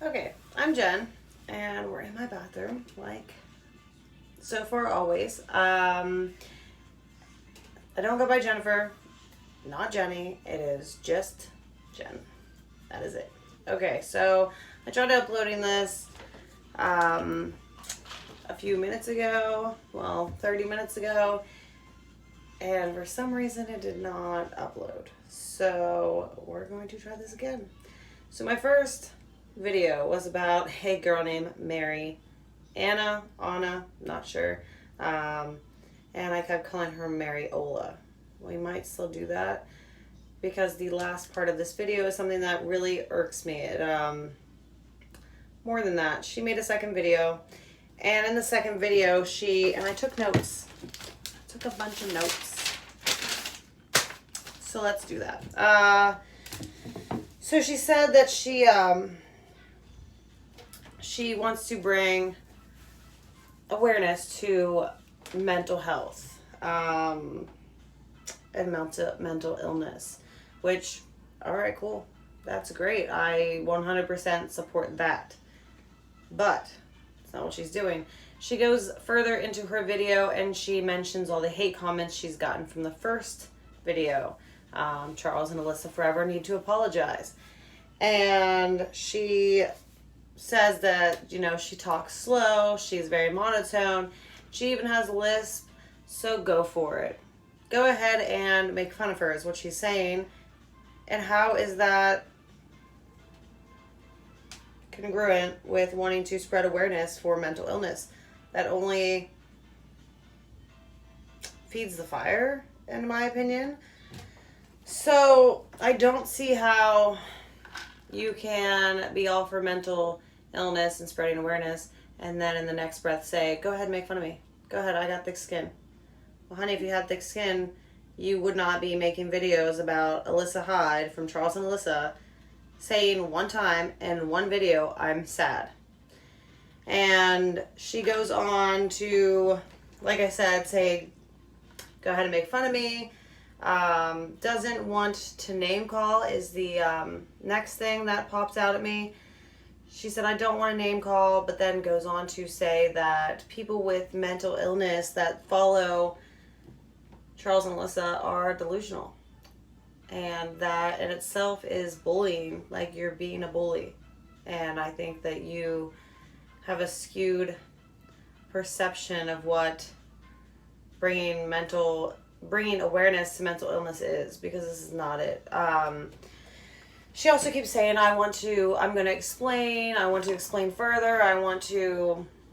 Okay, I'm Jen, and we're in my bathroom, like so far always. I don't go by Jennifer, not Jenny. It is just Jen. That is it. Okay, so I tried uploading this a few minutes ago, well, 30 minutes ago, and for some reason it did not upload. So we're going to try this again. So my first video was about a girl named Anna, not sure. And I kept calling her Mariola. We might still do that because the last part of this video is something that really irks me. More than that, she made a second video, and in the second video and I took notes. I took a bunch of notes. So let's do that. So she said that she wants to bring awareness to mental health and mental illness, which, all right, cool. That's great. I 100% support that. But it's not what she's doing. She goes further into her video and she mentions all the hate comments she's gotten from the first video. Charles and Alyssa forever need to apologize. And she says that, she talks slow, she's very monotone, she even has a lisp, so go for it. Go ahead and make fun of her is what she's saying. And how is that congruent with wanting to spread awareness for mental illness? That only feeds the fire, in my opinion. So I don't see how you can be all for mental illness and spreading awareness and then in the next breath say, go ahead and make fun of me. Go ahead, I got thick skin. Well, honey, if you had thick skin, you would not be making videos about Alyssa Hyde from Charles and Alyssa saying one time in one video, I'm sad. And she goes on to, like I said, say, go ahead and make fun of me. Doesn't want to name call is the next thing that pops out at me. She said, I don't want to name call, but then goes on to say that people with mental illness that follow Charles and Alyssa are delusional. And that in itself is bullying, like you're being a bully. And I think that you have a skewed perception of what bringing awareness to mental illness is, because this is not it. She also keeps saying, I want to explain further,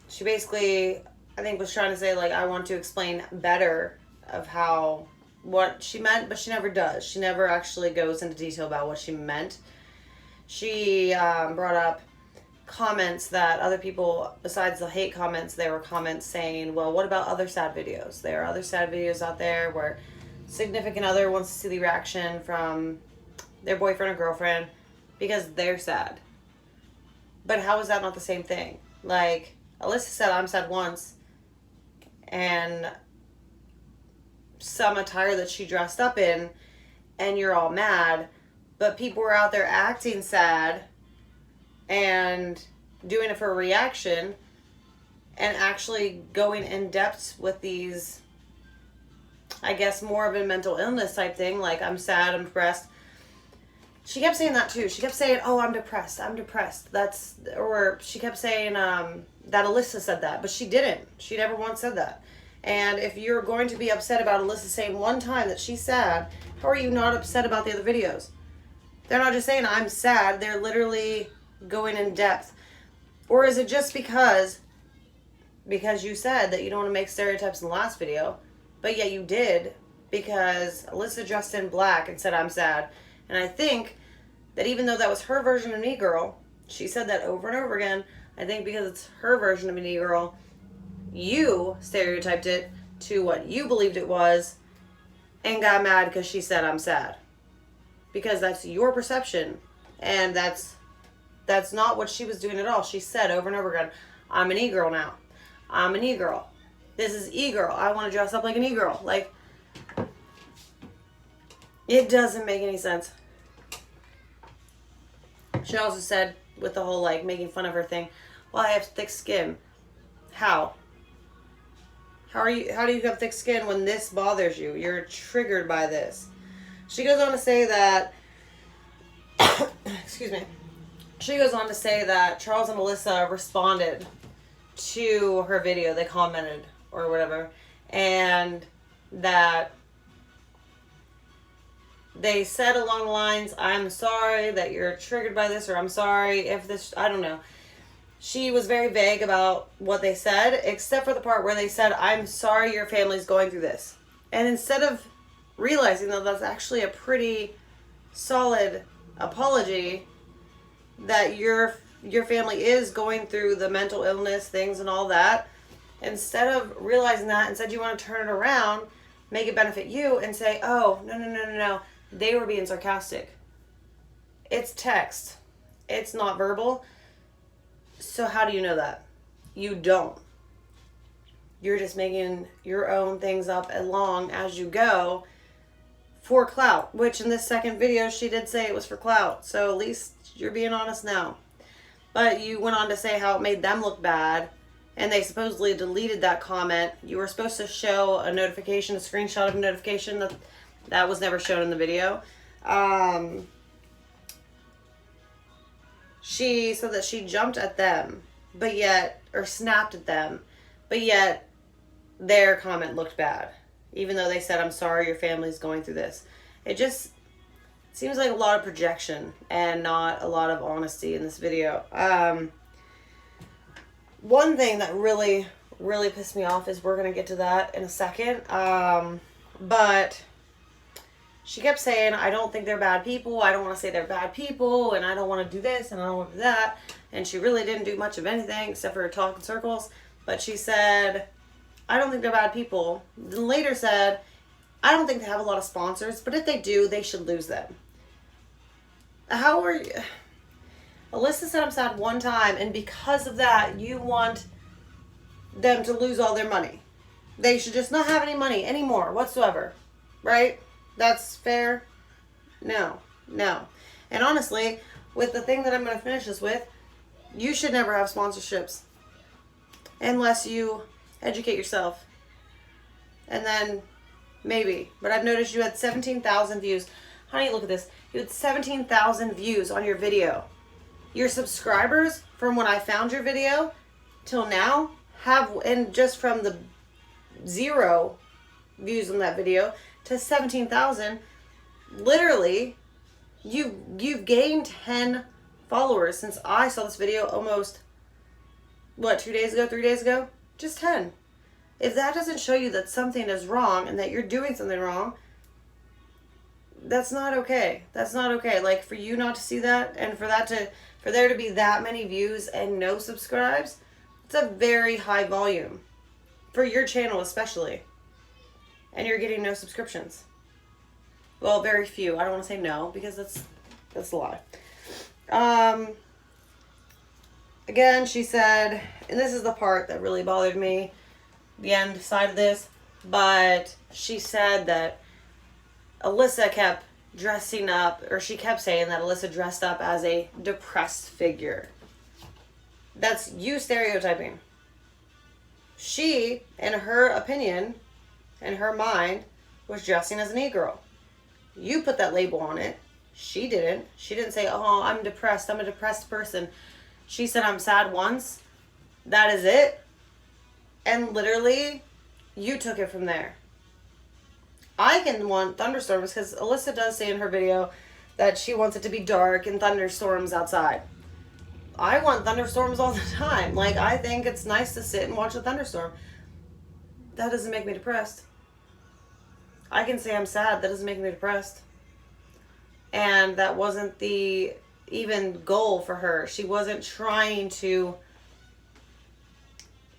she basically, I think, was trying to say, like, I want to explain better of what she meant, but she never does. She never actually goes into detail about what she meant. She brought up comments that other people, besides the hate comments, there were comments saying, well, what about other sad videos? There are other sad videos out there where significant other wants to see the reaction from their boyfriend or girlfriend because they're sad. But how is that not the same thing? Like, Alyssa said, I'm sad once, and some attire that she dressed up in, and you're all mad, but people were out there acting sad and doing it for a reaction and actually going in depth with these, I guess, more of a mental illness type thing, like, I'm sad, I'm depressed. She kept saying that too. She kept saying, oh, I'm depressed. Or she kept saying that Alyssa said that, but she didn't. She never once said that. And if you're going to be upset about Alyssa saying one time that she's sad, how are you not upset about the other videos? They're not just saying, I'm sad. They're literally going in depth. Or is it just because you said that you don't want to make stereotypes in the last video, but yet you did because Alyssa dressed in black and said, I'm sad. And I think that even though that was her version of Me Girl, she said that over and over again, I think because it's her version of Me Girl, you stereotyped it to what you believed it was and got mad because she said, I'm sad. Because that's your perception. And that's not what she was doing at all. She said over and over again, I'm an e-girl now. I'm an e-girl. This is e-girl. I want to dress up like an e-girl. Like, it doesn't make any sense. She also said with the whole like making fun of her thing. Well, I have thick skin. How? How do you have thick skin when this bothers you? You're triggered by this. She goes on to say that excuse me. She goes on to say that Charles and Alyssa responded to her video. They commented or whatever, and that they said along the lines, I'm sorry that you're triggered by this, or I'm sorry if this, I don't know. She was very vague about what they said, except for the part where they said, I'm sorry your family's going through this. And instead of realizing that that's actually a pretty solid apology, that your family is going through the mental illness things and all that, instead of realizing that, instead you want to turn it around, make it benefit you, and say, oh, no, they were being sarcastic. It's text. It's not verbal. So how do you know that? You don't. You're just making your own things up along as you go for clout, which in this second video she did say it was for clout. So at least you're being honest now. But you went on to say how it made them look bad, and they supposedly deleted that comment. You were supposed to show a notification, a screenshot of a notification that was never shown in the video. She said that she jumped at them, or snapped at them, but yet their comment looked bad, even though they said, I'm sorry your family's going through this. It just seems like a lot of projection and not a lot of honesty in this video. One thing that really, really pissed me off is, we're going to get to that in a second, but she kept saying, I don't think they're bad people, I don't want to say they're bad people, and I don't want to do this, and I don't want to do that, and she really didn't do much of anything except for talk in circles. But she said, I don't think they're bad people. Then later said, I don't think they have a lot of sponsors, but if they do, they should lose them. How are you? Alyssa said I'm sad one time, and because of that, you want them to lose all their money. They should just not have any money anymore whatsoever, right? That's fair? No. And honestly, with the thing that I'm going to finish this with, you should never have sponsorships unless you educate yourself. And then maybe. But I've noticed you had 17,000 views. Honey, look at this. You had 17,000 views on your video. Your subscribers from when I found your video till now and just from the 0 views on that video to 17,000, literally, you've gained 10 followers since I saw this video almost, 2 days ago, 3 days ago? Just 10. If that doesn't show you that something is wrong and that you're doing something wrong, that's not okay. That's not okay. Like, for you not to see that, and for there to be that many views and no subscribes, it's a very high volume. For your channel especially. And you're getting no subscriptions. Well, very few. I don't want to say no, because that's a lie. Again, she said, and this is the part that really bothered me, the end side of this, but she said that Alyssa kept dressing up, or she kept saying that Alyssa dressed up as a depressed figure. That's you stereotyping. She, in her opinion, in her mind, was dressing as an e-girl. You put that label on it. She didn't. She didn't say, oh, I'm depressed. I'm a depressed person. She said, I'm sad once. That is it. And literally, you took it from there. I can want thunderstorms, because Alyssa does say in her video that she wants it to be dark and thunderstorms outside. I want thunderstorms all the time. Like, I think it's nice to sit and watch a thunderstorm. That doesn't make me depressed. I can say I'm sad. That doesn't make me depressed. And that wasn't the even goal for her. She wasn't trying to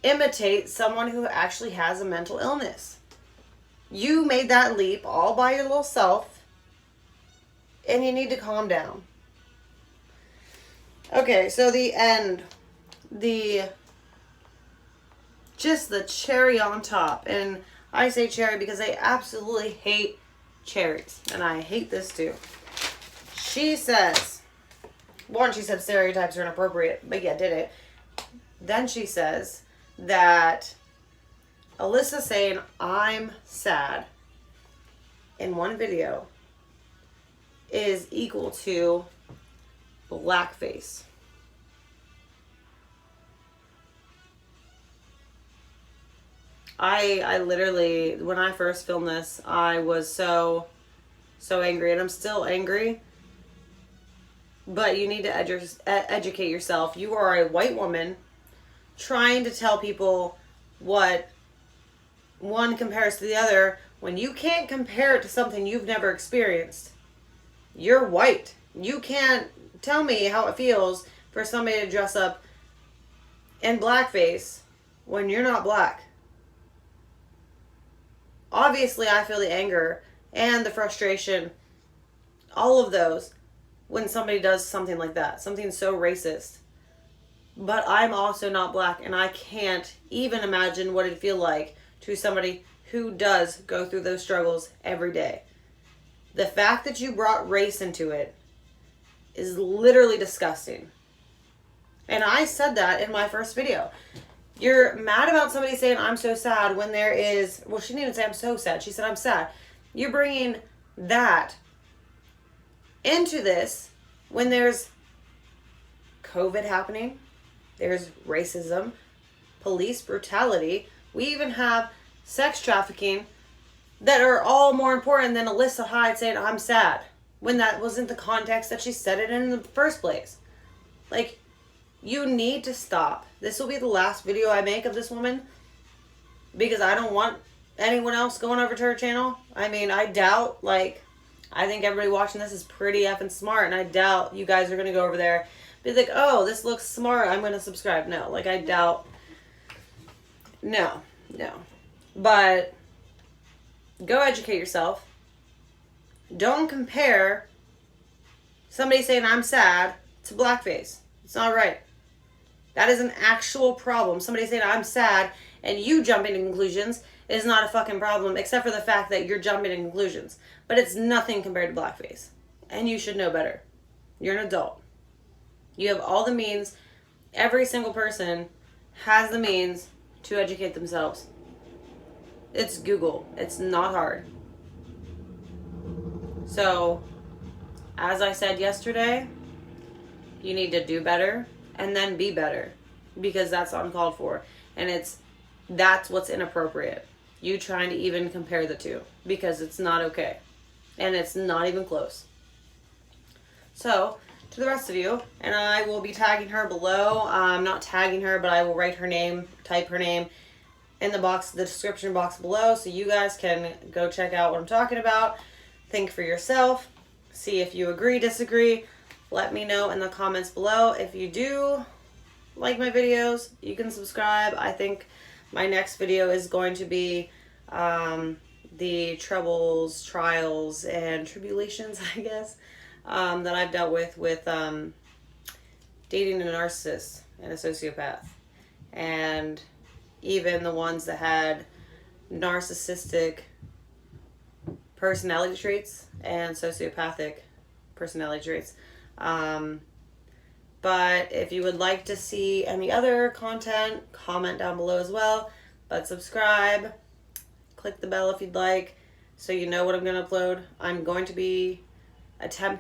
imitate someone who actually has a mental illness. You made that leap all by your little self, and you need to calm down. Okay, so the end. Just the cherry on top. And I say cherry because I absolutely hate cherries. And I hate this too. She says, one, she said stereotypes are inappropriate, but yeah, did it. Then she says that Alyssa saying I'm sad in one video is equal to blackface. I literally, when I first filmed this, I was so angry, and I'm still angry. But you need to educate yourself. You are a white woman trying to tell people what one compares to the other when you can't compare it to something you've never experienced. You're white. You can't tell me how it feels for somebody to dress up in blackface when you're not black. Obviously, I feel the anger and the frustration, all of those, when somebody does something like that, something so racist. But I'm also not black, and I can't even imagine what it'd feel like to somebody who does go through those struggles every day. The fact that you brought race into it is literally disgusting. And I said that in my first video. You're mad about somebody saying I'm so sad when there is, well, she didn't even say I'm so sad. She said I'm sad. You're bringing that into this when there's COVID happening, there's racism, police brutality. We even have sex trafficking that are all more important than Alyssa Hyde saying I'm sad when that wasn't the context that she said it in the first place. Like, you need to stop. This will be the last video I make of this woman because I don't want anyone else going over to her channel. I mean, I doubt, I think everybody watching this is pretty effing smart, and I doubt you guys are going to go over there be like, oh, this looks smart, I'm going to subscribe. No, I doubt. No. But go educate yourself. Don't compare somebody saying I'm sad to blackface. It's not right. That is an actual problem. Somebody saying I'm sad and you jumping to conclusions is not a fucking problem, except for the fact that you're jumping to conclusions. But it's nothing compared to blackface. And you should know better. You're an adult. You have all the means. Every single person has the means to educate themselves. It's Google. It's not hard. So, as I said yesterday, you need to do better and then be better, because that's uncalled for, and that's what's inappropriate. You trying to even compare the two, because it's not okay, and it's not even close. So, to the rest of you, and I will be tagging her below. I'm not tagging her, but I will write her name, type her name in the description box below, so you guys can go check out what I'm talking about. Think for yourself. See if you agree, disagree. Let me know in the comments below. If you do like my videos, you can subscribe. I think my next video is going to be the troubles, trials, and tribulations, I guess, that I've dealt with dating a narcissist and a sociopath. And even the ones that had narcissistic personality traits and sociopathic personality traits. But if you would like to see any other content, comment down below as well. But subscribe, click the bell if you'd like, so you know what I'm going to upload. I'm going to be attempting